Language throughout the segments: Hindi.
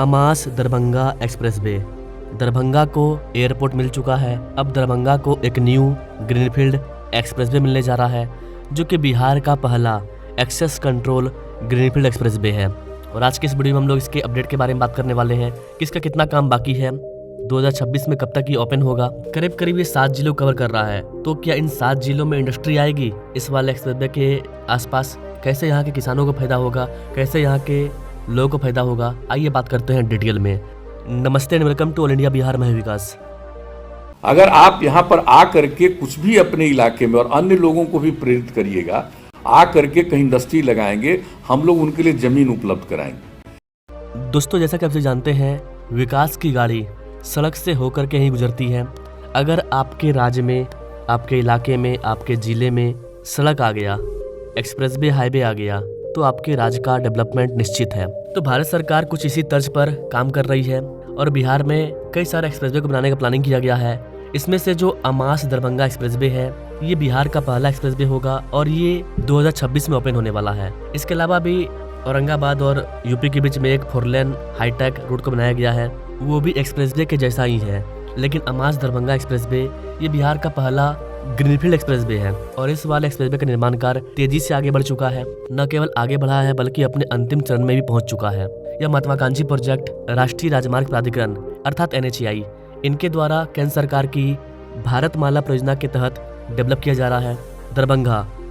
अमास दरभंगा एक्सप्रेसवे। दरभंगा को एयरपोर्ट मिल चुका है। अब दरभंगा को एक न्यू ग्रीनफील्ड एक्सप्रेसवे मिलने जा रहा है, जो कि बिहार का पहला एक्सेस कंट्रोल ग्रीनफील्ड एक्सप्रेसवे है। और आज की इस वीडियो में हम लोग इसके अपडेट के बारे में बात करने वाले हैं कि इसका कितना काम बाकी है, 2026 में कब तक ये ओपन होगा। करीब करीब ये 7 जिलों कवर कर रहा है। तो क्या इन 7 जिलों में इंडस्ट्री आएगी इस वाले एक्सप्रेसवे के आसपास? कैसे यहाँ के किसानों को फायदा होगा, कैसे यहाँ के लोगों को फायदा होगा, आइए बात करते हैं डिटेल में। नमस्ते and welcome to all India Bihar, मैं विकास। अगर आप यहाँ पर आ करके कुछ भी अपने इलाके में और अन्य लोगों को भी प्रेरित करिएगा, आ करके कहीं इंडस्ट्री लगाएंगे, हम लोग उनके लिए जमीन उपलब्ध कराएंगे। दोस्तों, जैसा कि आप जानते हैं, विकास की गाड़ी सड़क से होकर के ही गुजरती है। अगर आपके राज्य में, आपके इलाके में, आपके ज़िले में सड़क आ गया, एक्सप्रेसवे हाईवे आ गया, तो आपके राज्य का डेवलपमेंट निश्चित है। तो भारत सरकार कुछ इसी तर्ज पर काम कर रही है और बिहार में कई सारे एक्सप्रेसवे को बनाने का प्लानिंग किया गया है। इसमें से जो अमास दरभंगा एक्सप्रेसवे है, ये बिहार का पहला एक्सप्रेसवे होगा और ये 2026 में ओपन होने वाला है। इसके अलावा भी औरंगाबाद और यूपी के बीच में एक 4 लेन हाईटेक रोड को बनाया गया है, वो भी एक्सप्रेसवे के जैसा ही है। लेकिन अमास दरभंगा एक्सप्रेसवे ये बिहार का पहला ग्रीनफील्ड एक्सप्रेसवे है और इस वाले एक्सप्रेसवे का निर्माण कार्य तेजी से आगे बढ़ चुका है। न केवल आगे बढ़ा है बल्कि अपने अंतिम चरण में भी पहुंच चुका है। यह महत्वाकांक्षी प्रोजेक्ट राष्ट्रीय राजमार्ग प्राधिकरण अर्थात NHAI इनके द्वारा केंद्र सरकार की भारतमाला परियोजना के तहत डेवलप किया जा रहा है।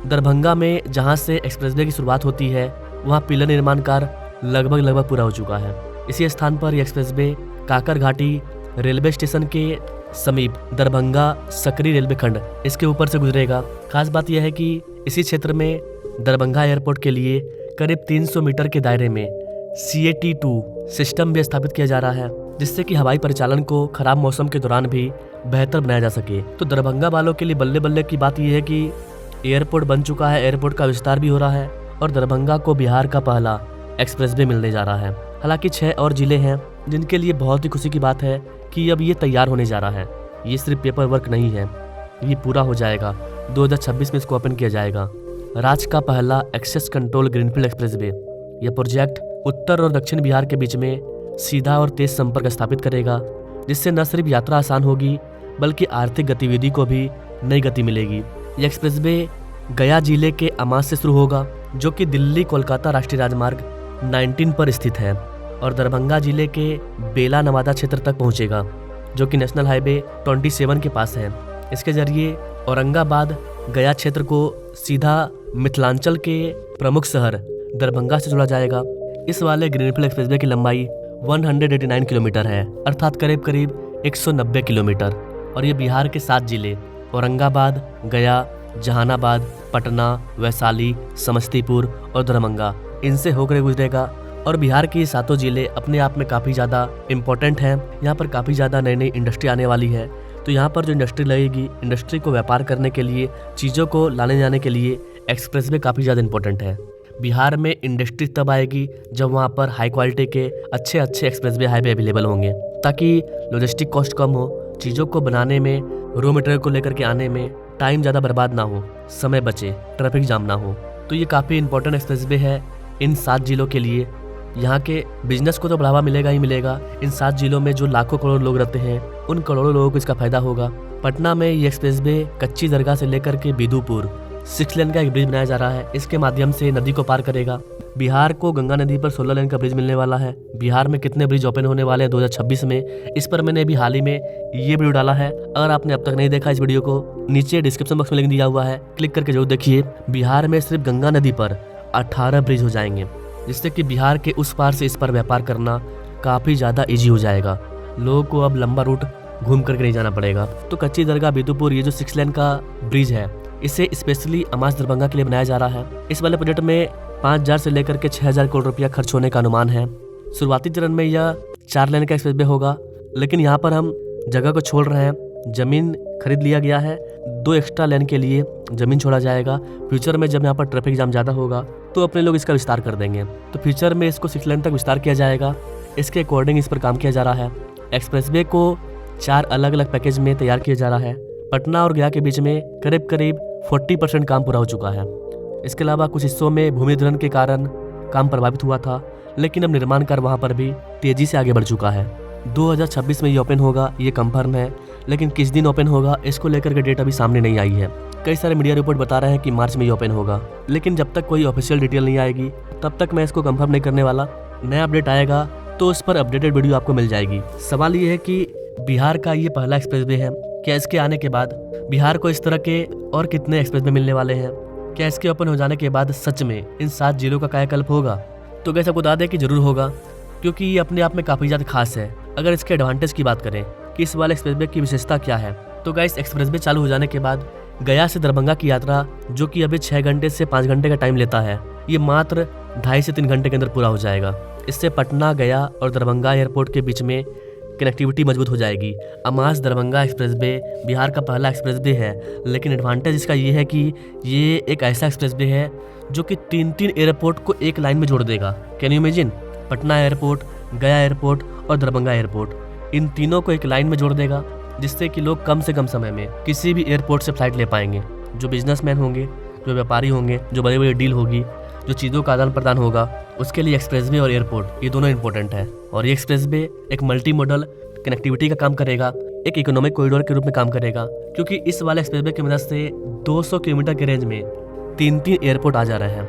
दरभंगा में जहां से एक्सप्रेसवे की शुरुआत होती है, वहां पिलर निर्माण कार्य लगभग पूरा हो चुका है। इसी स्थान पर यह एक्सप्रेसवे काकर घाटी रेलवे स्टेशन के समीप दरभंगा सकरी रेलवे खंड इसके ऊपर से गुजरेगा। खास बात यह है कि इसी क्षेत्र में दरभंगा एयरपोर्ट के लिए करीब 300 मीटर के दायरे में CAT2 सिस्टम भी स्थापित किया जा रहा है, जिससे कि हवाई परिचालन को खराब मौसम के दौरान भी बेहतर बनाया जा सके। तो दरभंगा वालों के लिए बल्ले बल्ले की बात यह है कि एयरपोर्ट बन चुका है, एयरपोर्ट का विस्तार भी हो रहा है और दरभंगा को बिहार का पहला एक्सप्रेसवे मिलने जा रहा है। हालांकि 6 और जिले हैं जिनके लिए बहुत ही खुशी की बात है कि अब ये तैयार होने जा रहा है। ये सिर्फ पेपर वर्क नहीं है, ये पूरा हो जाएगा। 2026 में इसको ओपन किया जाएगा। राज्य का पहला एक्सेस कंट्रोल ग्रीनफील्ड एक्सप्रेसवे। यह प्रोजेक्ट उत्तर और दक्षिण बिहार के बीच में सीधा और तेज संपर्क स्थापित करेगा, जिससे न सिर्फ यात्रा आसान होगी बल्कि आर्थिक गतिविधि को भी नई गति मिलेगी। यह एक्सप्रेसवे गया जिले के अमास से शुरू होगा, जो कि दिल्ली कोलकाता राष्ट्रीय राजमार्ग 19 पर स्थित है, और दरभंगा जिले के बेला नवादा क्षेत्र तक पहुंचेगा, जो कि नेशनल हाईवे 27 के पास है। इसके जरिए औरंगाबाद गया क्षेत्र को सीधा मिथिलांचल के प्रमुख शहर दरभंगा से जोड़ा जाएगा। इस वाले ग्रीनफील्ड एक्सप्रेसवे की लंबाई 189 किलोमीटर है, अर्थात करीब 190 किलोमीटर, और ये बिहार के 7 जिले औरंगाबाद, गया, जहानाबाद, पटना, वैशाली, समस्तीपुर और दरभंगा इनसे होकर गुजरेगा। और बिहार के ये 7 जिले अपने आप में काफ़ी ज़्यादा इम्पोर्टेंट हैं। यहाँ पर काफ़ी ज़्यादा नई इंडस्ट्री आने वाली है। तो यहाँ पर जो इंडस्ट्री लगेगी, इंडस्ट्री को व्यापार करने के लिए, चीज़ों को लाने जाने के लिए एक्सप्रेसवे काफ़ी ज़्यादा इंपॉर्टेंट है। बिहार में इंडस्ट्री तब आएगी जब वहाँ पर हाई क्वालिटी के अच्छे एक्सप्रेसवे हाईवे अवेलेबल होंगे, ताकि लॉजिस्टिक कॉस्ट कम हो, चीज़ों को बनाने में, रॉ मटेरियल को लेकर के आने में टाइम ज़्यादा बर्बाद ना हो, समय बचे, ट्रैफिक जाम ना हो। तो ये काफ़ी इंपॉर्टेंट एक्सप्रेसवे है इन 7 जिलों के लिए। यहाँ के बिजनेस को तो बढ़ावा मिलेगा ही मिलेगा। इन 7 जिलों में जो लाखों करोड़ लोग रहते हैं, उन करोड़ों लोगों को इसका फायदा होगा। पटना में ये एक्सप्रेसवे कच्ची दरगाह से लेकर के बिदुपुर 6 लेन का एक ब्रिज बनाया जा रहा है। इसके माध्यम से नदी को पार करेगा। बिहार को गंगा नदी पर 16 लेन का ब्रिज मिलने वाला है। बिहार में कितने ब्रिज ओपन होने वाले हैं 2026 में, इस पर मैंने अभी हाल ही में ये वीडियो डाला है। अगर आपने अब तक नहीं देखा इस वीडियो को, नीचे डिस्क्रिप्शन बॉक्स में लिंक दिया हुआ है, क्लिक करके जरूर देखिए। बिहार में सिर्फ गंगा नदी पर 18 ब्रिज हो जाएंगे, जिससे कि बिहार के उस पार से इस पार व्यापार करना काफ़ी ज़्यादा इजी हो जाएगा। लोगों को अब लंबा रूट घूम करके नहीं जाना पड़ेगा। तो कच्ची दरगाह बिदुपुर, ये जो 6 लेन का ब्रिज है, इसे स्पेशली अमास दरभंगा के लिए बनाया जा रहा है। इस वाले प्रोजेक्ट में 5000 से लेकर के 6000 करोड़ रुपया खर्च होने का अनुमान है। शुरुआती चरण में यह 4 लेन का एक्सप्रेसवे होगा, लेकिन यहाँ पर हम जगह को छोड़ रहे हैं। जमीन खरीद लिया गया है, 2 एक्स्ट्रा लेन के लिए जमीन छोड़ा जाएगा। फ्यूचर में जब यहाँ पर ट्रैफिक जाम ज़्यादा होगा तो अपने लोग इसका विस्तार कर देंगे। तो फ्यूचर में इसको 6 लेन तक विस्तार किया जाएगा। इसके अकॉर्डिंग इस पर काम किया जा रहा है। एक्सप्रेसवे को 4 अलग अलग पैकेज में तैयार किया जा रहा है। पटना और गया के बीच में करीब 40% काम पूरा हो चुका है। इसके अलावा कुछ हिस्सों में भूमि अधिग्रहण के कारण काम प्रभावित हुआ था, लेकिन अब निर्माण कार्य वहाँ पर भी तेजी से आगे बढ़ चुका है। 2026 में ये ओपन होगा, ये कंफर्म है, लेकिन किस दिन ओपन होगा इसको लेकर के डेट अभी सामने नहीं आई है। कई सारे मीडिया रिपोर्ट बता रहे हैं कि मार्च में ये ओपन होगा, लेकिन जब तक कोई ऑफिशियल डिटेल नहीं आएगी तब तक मैं इसको कंफर्म नहीं करने वाला। नया अपडेट आएगा तो उस पर अपडेटेड वीडियो आपको मिल जाएगी। सवाल ये है कि बिहार का ये पहला एक्सप्रेसवे है, क्या इसके आने के बाद बिहार को इस तरह के और कितने एक्सप्रेसवे मिलने वाले हैं? क्या इसके ओपन हो जाने के बाद सच में इन 7 जिलों का कायाकल्प होगा? तो कैसे आपको बता दें कि जरूर होगा, क्योंकि ये अपने आप में काफ़ी ज़्यादा खास है। अगर इसके एडवांटेज की बात करें कि इस वाले एक्सप्रेसवे की विशेषता क्या है, तो गाइस एक्सप्रेसवे चालू हो जाने के बाद गया से दरभंगा की यात्रा, जो कि अभी 6 घंटे से 5 घंटे का टाइम लेता है, ये मात्र 2.5 से 3 घंटे के अंदर पूरा हो जाएगा। इससे पटना, गया और दरभंगा एयरपोर्ट के बीच में कनेक्टिविटी मजबूत हो जाएगी। अमास दरभंगा एक्सप्रेसवे बिहार का पहला एक्सप्रेसवे है, लेकिन एडवांटेज इसका ये है कि ये एक ऐसा एक्सप्रेसवे है जो कि 3 एयरपोर्ट को एक लाइन में जोड़ देगा। Can you imagine? Patna airport, गया एयरपोर्ट और दरभंगा एयरपोर्ट, इन तीनों को एक लाइन में जोड़ देगा, जिससे कि लोग कम से कम समय में किसी भी एयरपोर्ट से फ्लाइट ले पाएंगे। जो बिजनेसमैन होंगे, जो व्यापारी होंगे, जो बड़ी बड़ी डील होगी, जो चीज़ों का आदान प्रदान होगा, उसके लिए एक्सप्रेसवे और एयरपोर्ट ये दोनों इंपॉर्टेंट है। और ये एक्सप्रेसवे एक मल्टी मॉडल कनेक्टिविटी का काम करेगा, एक इकोनॉमिक कॉरिडोर के रूप में काम करेगा, क्योंकि इस वाले एक्सप्रेसवे की मदद से 200 किलोमीटर के रेंज में 3 एयरपोर्ट आ जा रहे हैं।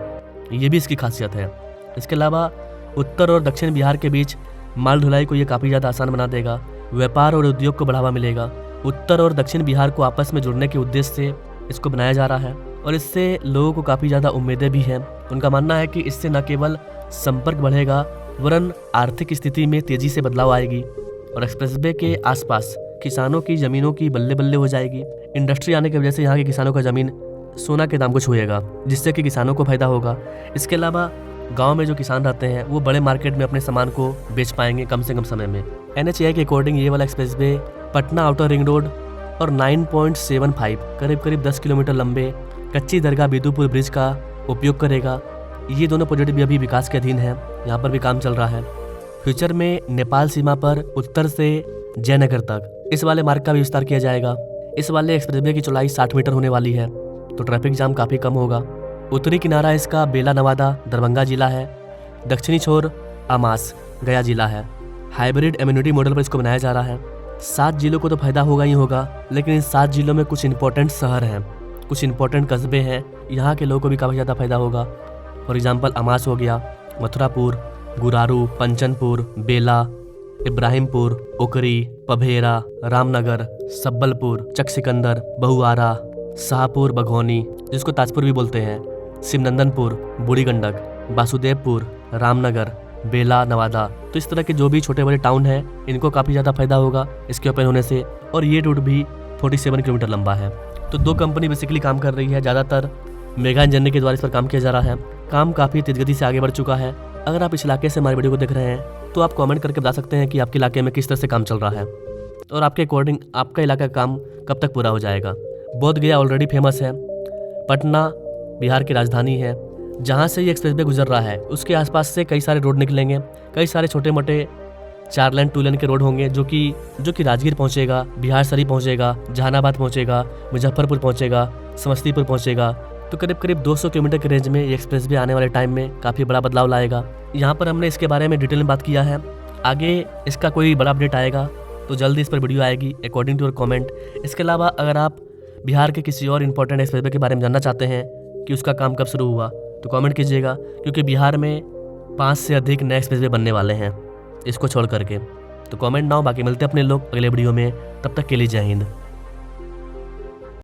ये भी इसकी खासियत है। इसके अलावा उत्तर और दक्षिण बिहार के बीच माल ढुलाई को ये काफ़ी ज़्यादा आसान बना देगा। व्यापार और उद्योग को बढ़ावा मिलेगा। उत्तर और दक्षिण बिहार को आपस में जुड़ने के उद्देश्य से इसको बनाया जा रहा है, और इससे लोगों को काफ़ी ज़्यादा उम्मीदें भी हैं। उनका मानना है कि इससे न केवल संपर्क बढ़ेगा, वरन आर्थिक स्थिति में तेज़ी से बदलाव आएगी, और एक्सप्रेसवे के आसपास किसानों की ज़मीनों की बल्ले बल्ले हो जाएगी। इंडस्ट्री आने की वजह से यहाँ के किसानों का ज़मीन सोना के दाम को छुएगा, जिससे कि किसानों को फायदा होगा। इसके अलावा गांव में जो किसान रहते हैं वो बड़े मार्केट में अपने सामान को बेच पाएंगे कम से कम समय में। NHAI के अकॉर्डिंग ये वाला expressway Patna outer ring road और 9.75 करीब 10 किलोमीटर लंबे कच्ची दरगाह बिदुपुर ब्रिज का उपयोग करेगा। ये दोनों प्रोजेक्ट भी अभी विकास के अधीन है, यहाँ पर भी काम चल रहा है। फ्यूचर में नेपाल सीमा पर उत्तर से जयनगर तक इस वाले मार्ग का भी विस्तार किया जाएगा। इस वाले एक्सप्रेसवे की चौड़ाई 60 मीटर होने वाली है, तो ट्रैफिक जाम काफ़ी कम होगा। उत्तरी किनारा इसका बेला नवादा दरभंगा जिला है, दक्षिणी छोर अमास गया जिला है। हाइब्रिड इम्यूनिटी मॉडल पर इसको बनाया जा रहा है। 7 जिलों को तो फायदा होगा ही होगा, लेकिन इन 7 जिलों में कुछ इंपॉर्टेंट शहर हैं, कुछ इंपॉर्टेंट कस्बे हैं, यहाँ के लोगों को भी काफ़ी ज़्यादा फायदा होगा। फॉर एग्जाम्पल अमास हो गया, मथुरापुर, गुरारू, पंचनपुर, बेला, इब्राहिमपुर, उकरी, पभेरा, रामनगर, सब्बलपुर, चक सिकंदर, बहुआरा, शाहपुर, बघौनी जिसको ताजपुर भी बोलते हैं, सिमनंदनपुर, बूढ़ी गंडक, वासुदेवपुर, रामनगर, बेला, नवादा। तो इस तरह के जो भी छोटे बड़े टाउन हैं इनको काफ़ी ज़्यादा फायदा होगा इसके ओपन होने से। और ये रूट भी 47 किलोमीटर लंबा है। तो 2 कंपनी बेसिकली काम कर रही है, ज़्यादातर मेगा इंजीनियरिंग के द्वारा इस पर काम किया जा रहा है। काम काफ़ी तेज गति से आगे बढ़ चुका है। अगर आप इस इलाके से हमारी वीडियो को देख रहे हैं तो आप कमेंट करके बता सकते हैं कि आपके इलाके में किस तरह से काम चल रहा है, और आपके अकॉर्डिंग आपका इलाका का काम कब तक पूरा हो जाएगा। बोध गया ऑलरेडी फेमस है। पटना बिहार की राजधानी है, जहाँ से ये एक्सप्रेसवे गुजर रहा है उसके आसपास से कई सारे रोड निकलेंगे। कई सारे छोटे मोटे 4 लेन 2 लेन के रोड होंगे, जो कि राजगीर पहुँचेगा, बिहार शरीफ पहुँचेगा, जहानाबाद पहुँचेगा, मुजफ्फरपुर पहुँचेगा, समस्तीपुर पहुँचेगा। तो करीब 200 किलोमीटर के रेंज में ये एक्सप्रेसवे आने वाले टाइम में काफ़ी बड़ा बदलाव लाएगा। यहाँ पर हमने इसके बारे में डिटेल में बात किया है। आगे इसका कोई बड़ा अपडेट आएगा तो जल्दी इस पर वीडियो आएगी अकॉर्डिंग टू योर कमेंट। इसके अलावा अगर आप बिहार के किसी और इंपॉर्टेंट एक्सप्रेसवे के बारे में जानना चाहते हैं कि उसका काम कब शुरू हुआ, तो कमेंट कीजिएगा, क्योंकि बिहार में 5 से अधिक नए एक्सप्रेसवे बनने वाले हैं इसको छोड़ करके। तो कमेंट ना हो, बाकी मिलते हैं अपने लोग अगले वीडियो में। तब तक के लिए जय हिंद।